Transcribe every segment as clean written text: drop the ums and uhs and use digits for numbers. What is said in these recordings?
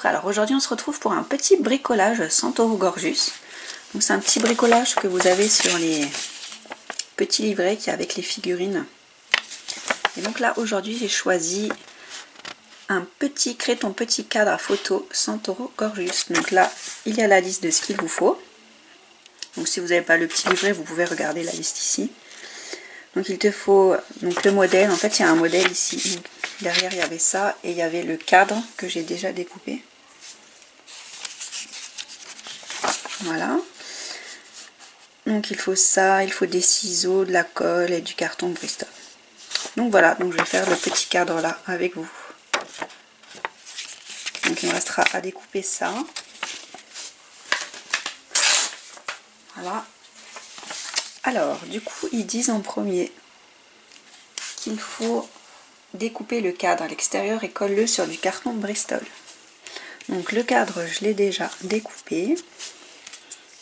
Alors aujourd'hui on se retrouve pour un petit bricolage Santoro Gorgeous. Donc c'est un petit bricolage que vous avez sur les petits livrets qu'il y a avec les figurines. Et donc là aujourd'hui j'ai choisi un petit crée ton petit cadre à photo Santoro Gorgeous. Donc là il y a la liste de ce qu'il vous faut. Donc si vous n'avez pas le petit livret, vous pouvez regarder la liste ici. Donc il te faut donc le modèle. En fait il y a un modèle ici. Donc, derrière il y avait ça et il y avait le cadre que j'ai déjà découpé. Voilà. Donc il faut ça, il faut des ciseaux, de la colle et du carton Bristol. Donc voilà, donc je vais faire le petit cadre là avec vous. Donc il me restera à découper ça. Voilà. Alors du coup ils disent en premier qu'il faut découper le cadre à l'extérieur et colle-le sur du carton Bristol. Donc le cadre je l'ai déjà découpé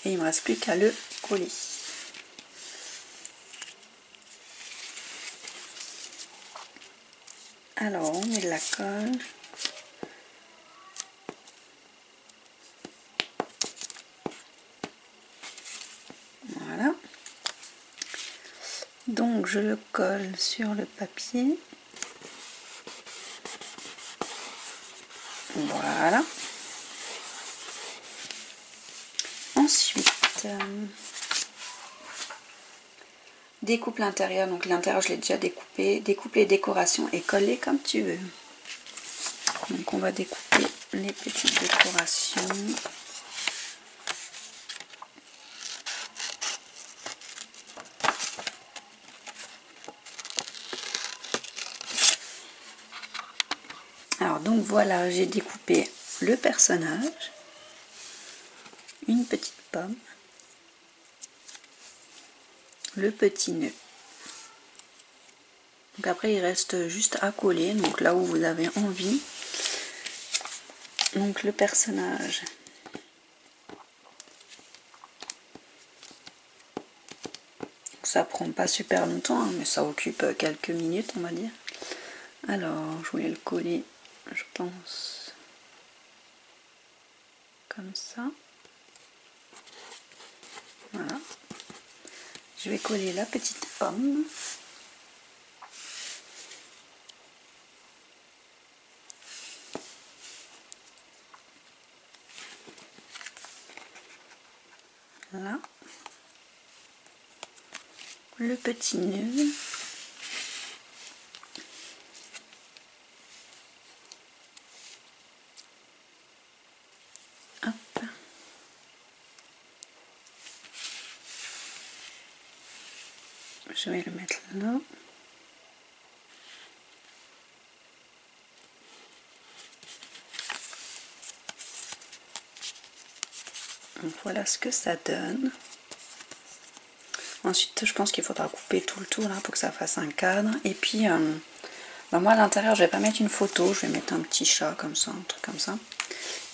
et il ne me reste plus qu'à le coller. Alors on met de la colle. Voilà. Donc je le colle sur le papier. Voilà. Ensuite, découpe l'intérieur. Donc l'intérieur je l'ai déjà découpé. Découpe les décorations et colle-les comme tu veux. Donc on va découper les petites décorations. Alors donc voilà, j'ai découpé le personnage, une petite pomme, le petit nœud. Donc après il reste juste à coller, donc là où vous avez envie. Donc le personnage. Ça prend pas super longtemps, hein, mais ça occupe quelques minutes on va dire. Alors je voulais le coller, je pense, comme ça. Voilà. Je vais coller la petite pomme. Là. Le petit nœud. Hop. Je vais le mettre là. Donc voilà ce que ça donne. Ensuite je pense qu'il faudra couper tout le tour là pour que ça fasse un cadre. Et puis moi à l'intérieur je vais pas mettre une photo, je vais mettre un petit chat comme ça, un truc comme ça.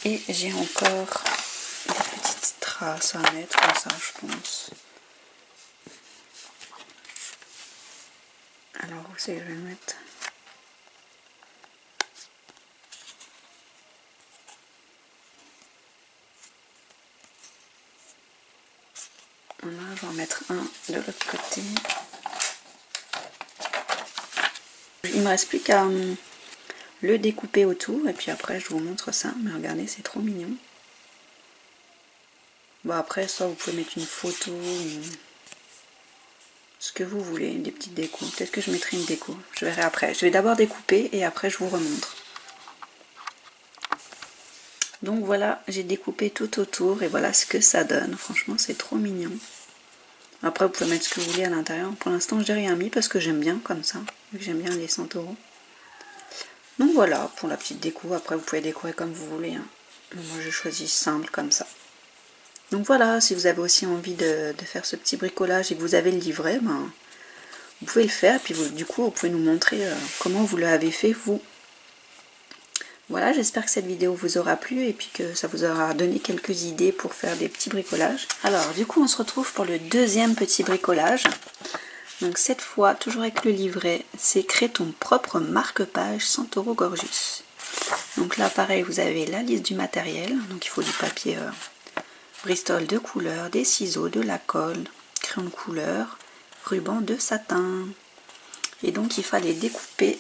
Et j'ai encore des petites traces à mettre comme ça je pense. Alors où c'est que je vais le mettre? Voilà, je vais en mettre un de l'autre côté. Il me reste plus qu'à le découper autour et puis après je vous montre ça. Mais regardez, c'est trop mignon. Bon après ça vous pouvez mettre une photo, ce que vous voulez, des petites décos. Peut-être que je mettrai une déco, je verrai après. Je vais d'abord découper et après je vous remontre. Donc voilà, j'ai découpé tout autour et voilà ce que ça donne. Franchement c'est trop mignon. Après vous pouvez mettre ce que vous voulez à l'intérieur. Pour l'instant je n'ai rien mis parce que j'aime bien comme ça, vu que j'aime bien les Santoro. Donc voilà pour la petite déco. Après vous pouvez décorer comme vous voulez, hein. Moi j'ai choisi simple comme ça. Donc voilà, si vous avez aussi envie de faire ce petit bricolage et que vous avez le livret, ben, vous pouvez le faire. Et puis vous, du coup vous pouvez nous montrer comment vous l'avez fait vous. Voilà, j'espère que cette vidéo vous aura plu et puis que ça vous aura donné quelques idées pour faire des petits bricolages. Alors du coup on se retrouve pour le deuxième petit bricolage. Donc cette fois, toujours avec le livret, c'est crée ton propre marque-page Santoro Gorgeous. Donc là pareil, vous avez la liste du matériel, donc il faut du papier Bristol de couleur, des ciseaux, de la colle, crayon de couleur, ruban de satin. Et donc il fallait découper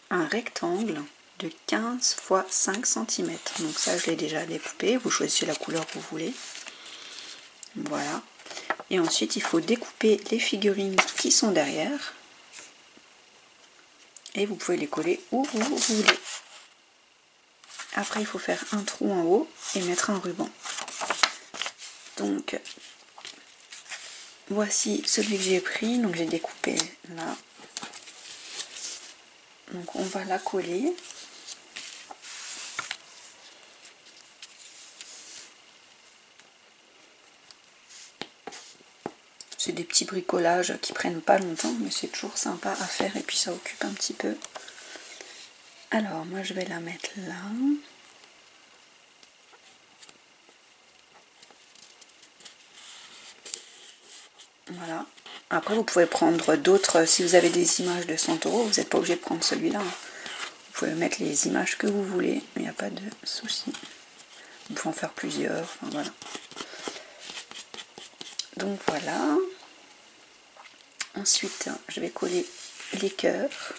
un rectangle de 15 x 5 cm. Donc ça je l'ai déjà découpé, vous choisissez la couleur que vous voulez. Voilà. Et ensuite il faut découper les figurines qui sont derrière. Et vous pouvez les coller où vous voulez. Après il faut faire un trou en haut et mettre un ruban. Donc voici celui que j'ai pris, donc j'ai découpé là. Donc on va la coller. C'est des petits bricolages qui prennent pas longtemps, mais c'est toujours sympa à faire et puis ça occupe un petit peu. Alors moi je vais la mettre là. Voilà. Après vous pouvez prendre d'autres, si vous avez des images de Santoro, vous n'êtes pas obligé de prendre celui-là. Vous pouvez mettre les images que vous voulez, il n'y a pas de souci. Vous pouvez en faire plusieurs, enfin voilà. Donc voilà. Ensuite, je vais coller les cœurs.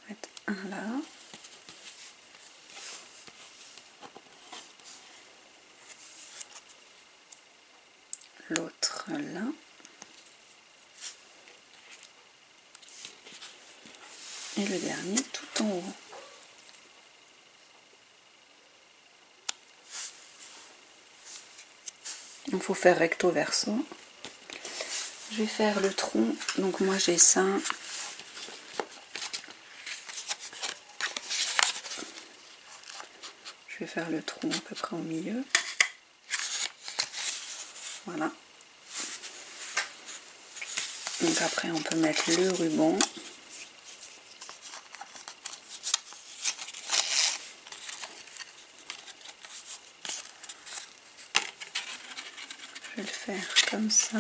Mettre un là. L'autre là. Et le dernier tout en haut. Il faut faire recto verso. Je vais faire le tronc. Donc moi j'ai ça. Je vais faire le tronc à peu près au milieu. Voilà. Donc après on peut mettre le ruban. Je vais le faire comme ça.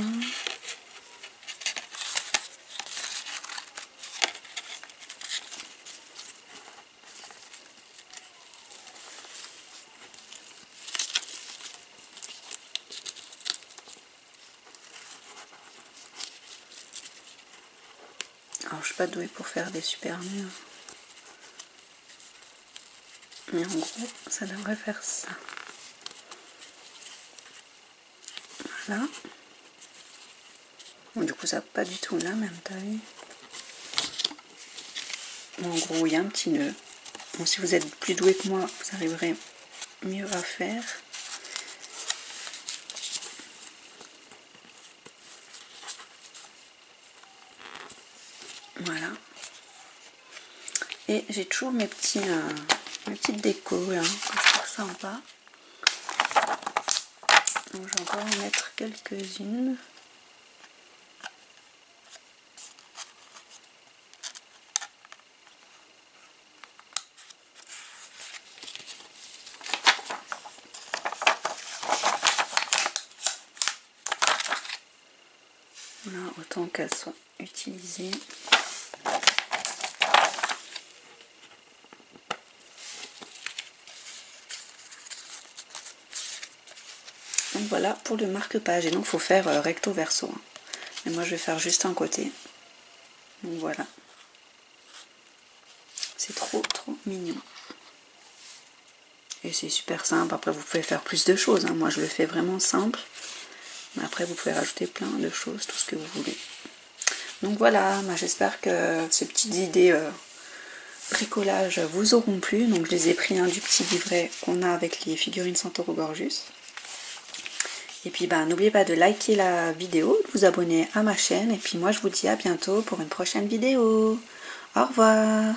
Alors je suis pas douée pour faire des super murs. Mais en gros, ça devrait faire ça. Voilà. Bon, du coup, ça n'a pas du tout la même taille. Bon, en gros, il y a un petit nœud. Bon, si vous êtes plus doué que moi, vous arriverez mieux à faire. Voilà. Et j'ai toujours mes petites décos là, que je trouve sympa. Donc je vais encore en mettre quelques-unes. Voilà, autant qu'elles soient utilisées. Donc voilà pour le marque-page. Et donc il faut faire recto verso. Et moi je vais faire juste un côté. Donc voilà. C'est trop mignon. Et c'est super simple. Après vous pouvez faire plus de choses. Moi je le fais vraiment simple. Mais après vous pouvez rajouter plein de choses, tout ce que vous voulez. Donc voilà, j'espère que ces petites idées bricolage vous auront plu. Donc je les ai pris du petit livret qu'on a avec les figurines Santoro Gorgeous. Et puis n'oubliez pas de liker la vidéo, de vous abonner à ma chaîne. Et puis moi je vous dis à bientôt pour une prochaine vidéo. Au revoir.